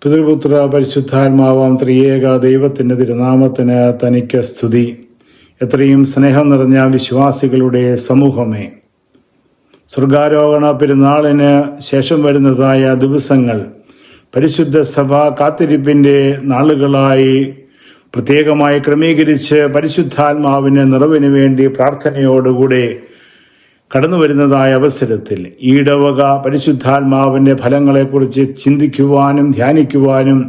പിതൃപുത്ര പരിശുദ്ധാത്മാവാം ത്രിയേക ദൈവത്തിൻ്റെ തിരുനാമത്തിന് തനിക്ക് സ്തുതി. എത്രയും സ്നേഹം നിറഞ്ഞ വിശ്വാസികളുടെ സമൂഹമേ, സ്വർഗാരോഹണ പെരുന്നാളിന് ശേഷം വരുന്നതായ ദിവസങ്ങൾ പരിശുദ്ധ സഭ കാത്തിരിപ്പിൻ്റെ നാളുകളായി പ്രത്യേകമായി ക്രമീകരിച്ച് പരിശുദ്ധാത്മാവിൻ്റെ നിറവിന് വേണ്ടി പ്രാർത്ഥനയോടുകൂടെ കടന്നു വരുന്നതായ അവസരത്തിൽ ഈ ഇടവക പരിശുദ്ധാത്മാവിൻ്റെ ഫലങ്ങളെക്കുറിച്ച് ചിന്തിക്കുവാനും ധ്യാനിക്കുവാനും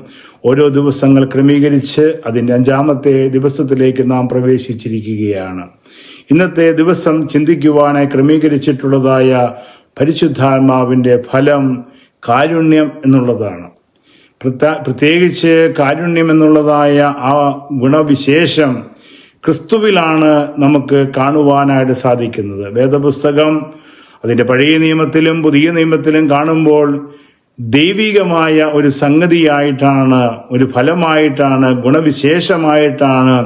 ഓരോ ദിവസങ്ങൾ ക്രമീകരിച്ച് അതിൻ്റെ 5-ാമത്തെ ദിവസത്തിലേക്ക് നാം പ്രവേശിച്ചിരിക്കുകയാണ്. ഇന്നത്തെ ദിവസം ചിന്തിക്കുവാനായി ക്രമീകരിച്ചിട്ടുള്ളതായ പരിശുദ്ധാത്മാവിൻ്റെ ഫലം കാരുണ്യം എന്നുള്ളതാണ്. പ്രത്യേകിച്ച് കാരുണ്യം എന്നുള്ളതായ ആ ഗുണവിശേഷം ക്രിസ്തുവിലാണ് നമുക്ക് കാണുവാനായിട്ട് സാധിക്കുന്നത്. വേദപുസ്തകം അതിൻ്റെ പഴയ നിയമത്തിലും പുതിയ നിയമത്തിലും കാണുമ്പോൾ ദൈവികമായ ഒരു സംഗതിയായിട്ടാണ്, ഒരു ഫലമായിട്ടാണ്, ഗുണവിശേഷമായിട്ടാണ്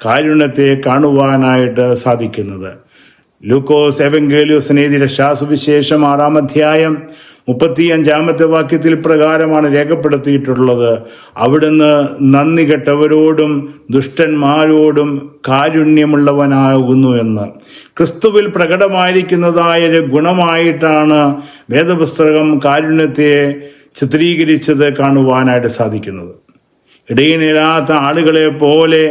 കാരുണ്യത്തെ കാണുവാനായിട്ട് സാധിക്കുന്നത്. ലൂക്കോസ് എവങ്കേലിയോസിന് എഴുതിയ രക്ഷാസുവിശേഷം 6-ാം അധ്യായം 35-ാമത്തെ വാക്യത്തിൽ പ്രകാരമാണ് രേഖപ്പെടുത്തിയിട്ടുള്ളത്: അവിടുന്ന് നന്ദി കെട്ടവരോടും ദുഷ്ടന്മാരോടും കാരുണ്യമുള്ളവനാകുന്നു എന്ന്. ക്രിസ്തുവിൽ പ്രകടമായിരിക്കുന്നതായ ഒരു ഗുണമായിട്ടാണ് വേദപുസ്തകം കാരുണ്യത്തെ ചിത്രീകരിച്ചത് കാണുവാനായിട്ട് സാധിക്കുന്നത്. ഇടയിലില്ലാത്ത ആളുകളെ പോലെ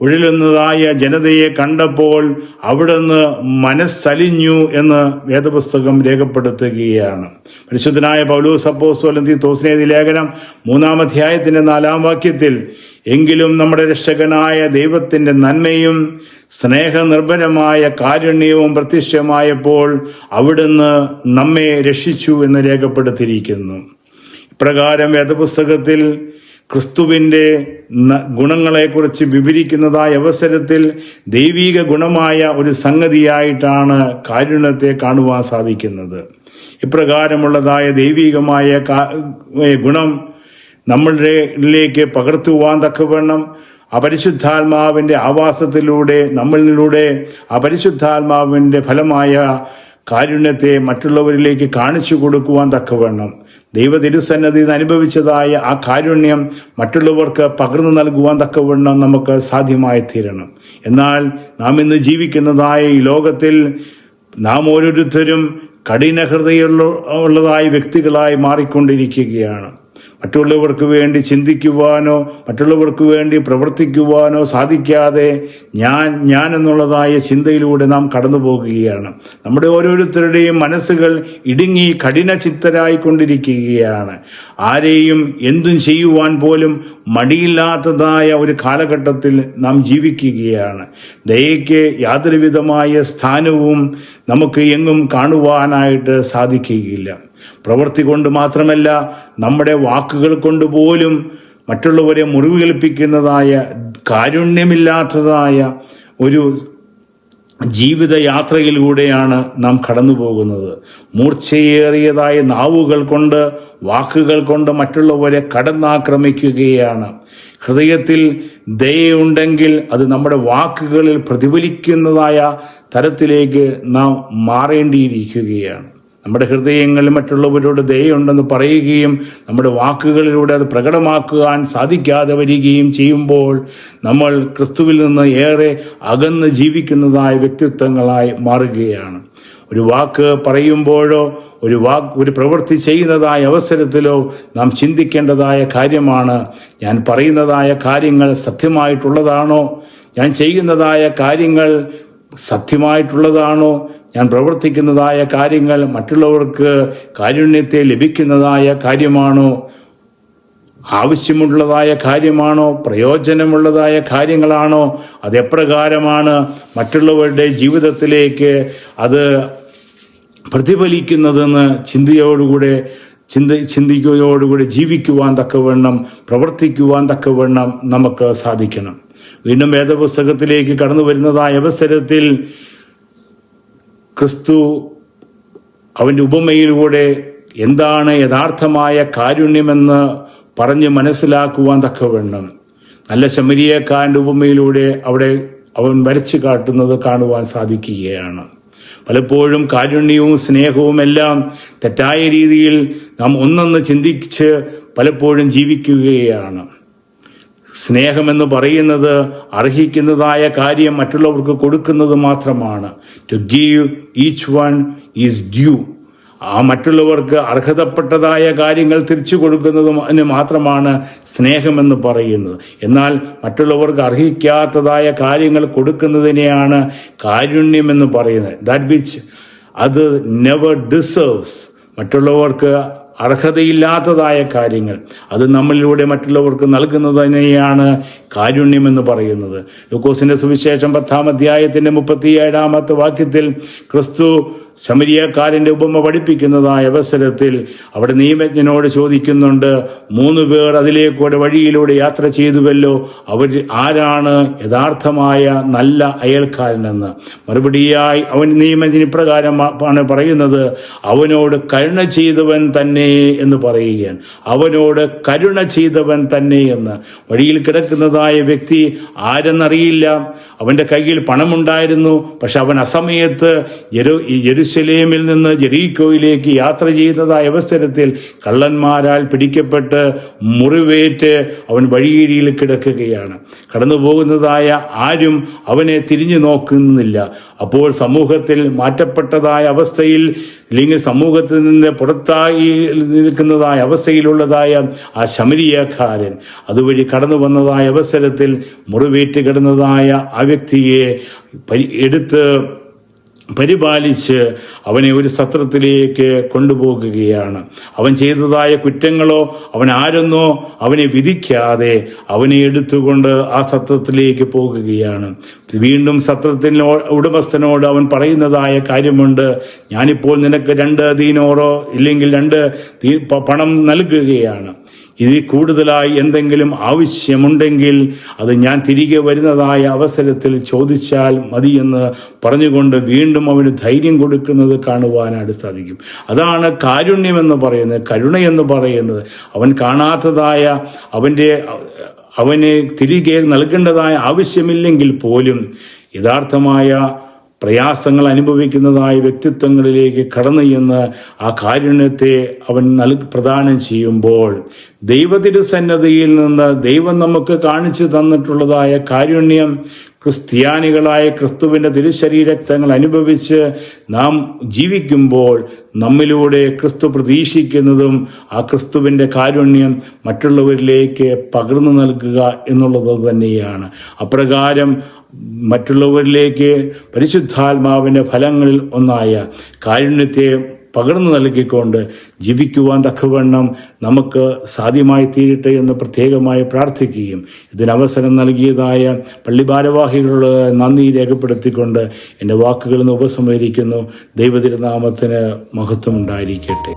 ഉഴലുന്നതായ ജനതയെ കണ്ടപ്പോൾ അവിടുന്ന് മനസ്സലിഞ്ഞു എന്ന് വേദപുസ്തകം രേഖപ്പെടുത്തുകയാണ്. പരിശുദ്ധനായ പൗലോസ് അപ്പോസ്തലൻ തീത്തോസിന് എഴുതിയ ലേഖനം 3-ാം അധ്യായത്തിന്റെ 4-ാം വാക്യത്തിൽ, എങ്കിലും നമ്മുടെ രക്ഷകനായ ദൈവത്തിന്റെ നന്മയും സ്നേഹനിർഭരമായ കാരുണ്യവും പ്രത്യക്ഷമായപ്പോൾ അവിടുന്ന് നമ്മെ രക്ഷിച്ചു എന്ന് രേഖപ്പെടുത്തിയിരിക്കുന്നു. ഇപ്രകാരം വേദപുസ്തകത്തിൽ ക്രിസ്തുവിൻ്റെ ഗുണങ്ങളെക്കുറിച്ച് വിവരിക്കുന്നതായ അവസരത്തിൽ ദൈവിക ഗുണമായ ഒരു സംഗതിയായിട്ടാണ് കാരുണ്യത്തെ കാണുവാൻ സാധിക്കുന്നത്. ഇപ്രകാരമുള്ളതായ ദൈവികമായ ഗുണം നമ്മളിലേക്ക് പകർത്തുവാൻ തക്കവണ്ണം അപരിശുദ്ധാത്മാവിൻ്റെ ആവാസത്തിലൂടെ നമ്മളിലൂടെ അപരിശുദ്ധാത്മാവിൻ്റെ ഫലമായ കാരുണ്യത്തെ മറ്റുള്ളവരിലേക്ക് കാണിച്ചു കൊടുക്കുവാൻ തക്കവണ്ണം ദൈവ തിരുസന്നിധിയിൽ അനുഭവിച്ചതായ ആ കാരുണ്യം മറ്റുള്ളവർക്ക് പകർന്നു നൽകുവാൻ തക്കവണ്ണം നമുക്ക് സാധ്യമായി തീരണം. എന്നാൽ നാം ഇന്ന് ജീവിക്കുന്നതായ ഈ ലോകത്തിൽ നാം ഓരോരുത്തരും കഠിന ഹൃദയമുള്ളതായ വ്യക്തികളായി മാറിക്കൊണ്ടിരിക്കുകയാണ്. മറ്റുള്ളവർക്ക് വേണ്ടി ചിന്തിക്കുവാനോ മറ്റുള്ളവർക്ക് വേണ്ടി പ്രവർത്തിക്കുവാനോ സാധിക്കാതെ ഞാൻ എന്നുള്ളതായ ചിന്തയിലൂടെ നാം കടന്നു പോകുകയാണ്. നമ്മുടെ ഓരോരുത്തരുടെയും മനസ്സുകൾ ഇടുങ്ങി കഠിന ചിത്തരായിക്കൊണ്ടിരിക്കുകയാണ്. ആരെയും എന്തും ചെയ്യുവാൻ പോലും മടിയില്ലാത്തതായ ഒരു കാലഘട്ടത്തിൽ നാം ജീവിക്കുകയാണ്. ദയയ്ക്ക് യാതൊരു വിധമായ സ്ഥാനവും നമുക്ക് എങ്ങും കാണുവാനായിട്ട് സാധിക്കുകയില്ല. പ്രവൃത്തി കൊണ്ട് മാത്രമല്ല, നമ്മുടെ വാക്കുകൾ കൊണ്ട് പോലും മറ്റുള്ളവരെ മുറിവേൽപ്പിക്കുന്നതായ കാരുണ്യമില്ലാത്തതായ ഒരു ജീവിതയാത്രയിലൂടെയാണ് നാം കടന്നു പോകുന്നത്. മൂർച്ചയേറിയതായ നാവുകൾ കൊണ്ട്, വാക്കുകൾ കൊണ്ട് മറ്റുള്ളവരെ കടന്നാക്രമിക്കുകയാണ്. ഹൃദയത്തിൽ ദയയുണ്ടെങ്കിൽ അത് നമ്മുടെ വാക്കുകളിൽ പ്രതിഫലിക്കുന്നതായ തരത്തിലേക്ക് നാം മാറേണ്ടിയിരിക്കുകയാണ്. നമ്മുടെ ഹൃദയങ്ങളിൽ മറ്റുള്ളവരോട് ദയയുണ്ടെന്ന് പറയുകയും നമ്മുടെ വാക്കുകളിലൂടെ അത് പ്രകടമാക്കുവാൻ സാധിക്കാതെ വരികയും ചെയ്യുമ്പോൾ നമ്മൾ ക്രിസ്തുവിൽ നിന്ന് ഏറെ അകന്ന് ജീവിക്കുന്നതായ വ്യക്തിത്വങ്ങളായി മാറുകയാണ്. ഒരു വാക്ക് പറയുമ്പോഴോ ഒരു പ്രവൃത്തി ചെയ്യുന്നതായ അവസരത്തിലോ നാം ചിന്തിക്കേണ്ടതായ കാര്യമാണ്: ഞാൻ പറയുന്നതായ കാര്യങ്ങൾ സത്യമായിട്ടുള്ളതാണോ? ഞാൻ ചെയ്യുന്നതായ കാര്യങ്ങൾ സത്യമായിട്ടുള്ളതാണോ? ഞാൻ പ്രവർത്തിക്കുന്നതായ കാര്യങ്ങൾ മറ്റുള്ളവർക്ക് കാരുണ്യത്തെ ലഭിക്കുന്നതായ കാര്യമാണോ? ആവശ്യമുള്ളതായ കാര്യമാണോ? പ്രയോജനമുള്ളതായ കാര്യങ്ങളാണോ? അതെപ്രകാരമാണ് മറ്റുള്ളവരുടെ ജീവിതത്തിലേക്ക് അത് പ്രതിഫലിക്കുന്നതെന്ന് ചിന്തയോടുകൂടെ ജീവിക്കുവാൻ തക്കവണ്ണം, പ്രവർത്തിക്കുവാൻ തക്കവണ്ണം നമുക്ക് സാധിക്കണം. വീണ്ടും വേദപുസ്തകത്തിലേക്ക് കടന്നു വരുന്നതായ അവസരത്തിൽ ക്രിസ്തു അവൻ്റെ ഉപമയിലൂടെ എന്താണ് യഥാർത്ഥമായ കാരുണ്യമെന്ന് പറഞ്ഞ് മനസ്സിലാക്കുവാൻ തക്കവണ്ണം നല്ല ശമരിയക്കാരൻ്റെ ഉപമയിലൂടെ അവിടെ അവൻ വരച്ചു കാട്ടുന്നത് കാണുവാൻ സാധിക്കുകയാണ്. പലപ്പോഴും കാരുണ്യവും സ്നേഹവും എല്ലാം തെറ്റായ രീതിയിൽ നാം ഒന്നൊന്ന് ചിന്തിച്ച് പലപ്പോഴും ജീവിക്കുകയാണ്. സ്നേഹമെന്ന് പറയുന്നത് അർഹിക്കുന്നതായ കാര്യം മറ്റുള്ളവർക്ക് കൊടുക്കുന്നത് മാത്രമാണ്. To give each one is due. ആ മറ്റുള്ളവർക്ക് അർഹതപ്പെട്ടതായ കാര്യങ്ങൾ തിരിച്ചു കൊടുക്കുന്നതിന് മാത്രമാണ് സ്നേഹമെന്ന് പറയുന്നത്. എന്നാൽ മറ്റുള്ളവർക്ക് അർഹിക്കാത്തതായ കാര്യങ്ങൾ കൊടുക്കുന്നതിനെയാണ് കാരുണ്യമെന്ന് പറയുന്നത്. ദാറ്റ് വിച്ച് അത് നെവർ ഡിസേർവ്സ്. മറ്റുള്ളവർക്ക് അർഹതയില്ലാത്തതായ കാര്യങ്ങൾ അത് നമ്മളിലൂടെ മറ്റുള്ളവർക്ക് നൽകുന്നതിനെയാണ് കാരുണ്യമെന്ന് പറയുന്നത്. ലൂക്കോസിന്റെ സുവിശേഷം 10-ാം അധ്യായത്തിന്റെ 37-ാമത്തെ വാക്യത്തിൽ ക്രിസ്തു ശമരിയക്കാരന്റെ ഉപമ പഠിപ്പിക്കുന്നതായ അവസരത്തിൽ അവിടെ നിയമജ്ഞനോട് ചോദിക്കുന്നുണ്ട്, 3 പേർ അതിലേക്കൂടെ വഴിയിലൂടെ യാത്ര ചെയ്തുവല്ലോ, അവർ ആരാണ് യഥാർത്ഥമായ നല്ല അയൽക്കാരനെന്ന്. മറുപടിയായി അവൻ നിയമജ്ഞൻ ഇപ്രകാരമാണ് പറയുന്നത്, അവനോട് കരുണ ചെയ്തവൻ തന്നെ എന്ന് പറയുകയാണ്. അവനോട് കരുണ ചെയ്തവൻ തന്നെ എന്ന്. വഴിയിൽ കിടക്കുന്നതായ വ്യക്തി ആരെന്നറിയില്ല. അവന്റെ കയ്യിൽ പണമുണ്ടായിരുന്നു, പക്ഷെ അവൻ അസമയത്ത് യെരുശലേമിൽ നിന്ന് ജെറീക്കോയിലേക്ക് യാത്ര ചെയ്യുന്നതായ അവസരത്തിൽ കള്ളന്മാരാൽ പിടിക്കപ്പെട്ട് മുറിവേറ്റ് അവൻ വഴിയരിയിൽ കിടക്കുകയാണ്. കടന്നു പോകുന്നതായ ആരും അവനെ തിരിഞ്ഞു നോക്കുന്നില്ല. അപ്പോൾ സമൂഹത്തിൽ മാറ്റപ്പെട്ടതായ അവസ്ഥയിൽ അല്ലെങ്കിൽ സമൂഹത്തിൽ നിന്ന് പുറത്തായി നിൽക്കുന്നതായ അവസ്ഥയിലുള്ളതായ ആ ശമരിയക്കാരൻ അതുവഴി കടന്നു വന്നതായ അവസരത്തിൽ മുറിവേറ്റ് കിടന്നതായ ആ വ്യക്തിയെ എടുത്ത് പരിപാലിച്ച് അവനെ ഒരു സത്രത്തിലേക്ക് കൊണ്ടുപോകുകയാണ്. അവൻ ചെയ്തതായ കുറ്റങ്ങളോ അവൻ ആരെന്നോ അവനെ വിധിക്കാതെ അവനെ എടുത്തുകൊണ്ട് ആ സത്രത്തിലേക്ക് പോകുകയാണ്. വീണ്ടും സത്രത്തിന് ഉടമസ്ഥനോട് അവൻ പറയുന്നതായ കാര്യമുണ്ട്, ഞാനിപ്പോൾ നിനക്ക് 2 ദീനാറോ ഇല്ലെങ്കിൽ 2 പണം നൽകുകയാണ്. ഇതിൽ കൂടുതലായി എന്തെങ്കിലും ആവശ്യമുണ്ടെങ്കിൽ അത് ഞാൻ തിരികെ വരുന്നതായ അവസരത്തിൽ ചോദിച്ചാൽ മതിയെന്ന് പറഞ്ഞുകൊണ്ട് വീണ്ടും അവന് ധൈര്യം കൊടുക്കുന്നത് കാണുവാനായിട്ട് സാധിക്കും. അതാണ് കാരുണ്യമെന്ന് പറയുന്നത്, കരുണയെന്ന് പറയുന്നത്. അവൻ കാണാത്തതായ അവനെ തിരികെ നൽകേണ്ടതായ ആവശ്യമില്ലെങ്കിൽ പോലും യഥാർത്ഥമായ പ്രയാസങ്ങൾ അനുഭവിക്കുന്നതായ വ്യക്തിത്വങ്ങളിലേക്ക് കടന്നു ചെന്ന് ആ കാരുണ്യത്തെ അവൻ പ്രദാനം ചെയ്യുമ്പോൾ ദൈവതിരുസന്നതിയിൽ നിന്ന് ദൈവം നമുക്ക് കാണിച്ചു തന്നിട്ടുള്ളതായ കാരുണ്യം ക്രിസ്ത്യാനികളായ ക്രിസ്തുവിൻ്റെ തിരുശരീരക്തങ്ങൾ അനുഭവിച്ച് നാം ജീവിക്കുമ്പോൾ നമ്മിലൂടെ ക്രിസ്തു പ്രതീക്ഷിക്കുന്നതും ആ ക്രിസ്തുവിൻ്റെ കാരുണ്യം മറ്റുള്ളവരിലേക്ക് പകർന്നു നൽകുക എന്നുള്ളത് തന്നെയാണ്. അപ്രകാരം മറ്റുള്ളവരിലേക്ക് പരിശുദ്ധാത്മാവിൻ്റെ ഫലങ്ങളിൽ ഒന്നായ കാരുണ്യത്തെ പകർന്നു നൽകിക്കൊണ്ട് ജീവിക്കുവാൻ തക്കവണ്ണം നമുക്ക് സാധ്യമായി തീരട്ടെ എന്ന് പ്രത്യേകമായി പ്രാർത്ഥിക്കുകയും ഇതിനവസരം നൽകിയതായ പള്ളി ഭാരവാഹികളുടെ നന്ദി രേഖപ്പെടുത്തിക്കൊണ്ട് എൻ്റെ വാക്കുകളിൽ നിന്ന് ഉപസംഹരിക്കുന്നു. ദൈവതിരുനാമത്തിന് മഹത്വം ഉണ്ടായിരിക്കട്ടെ.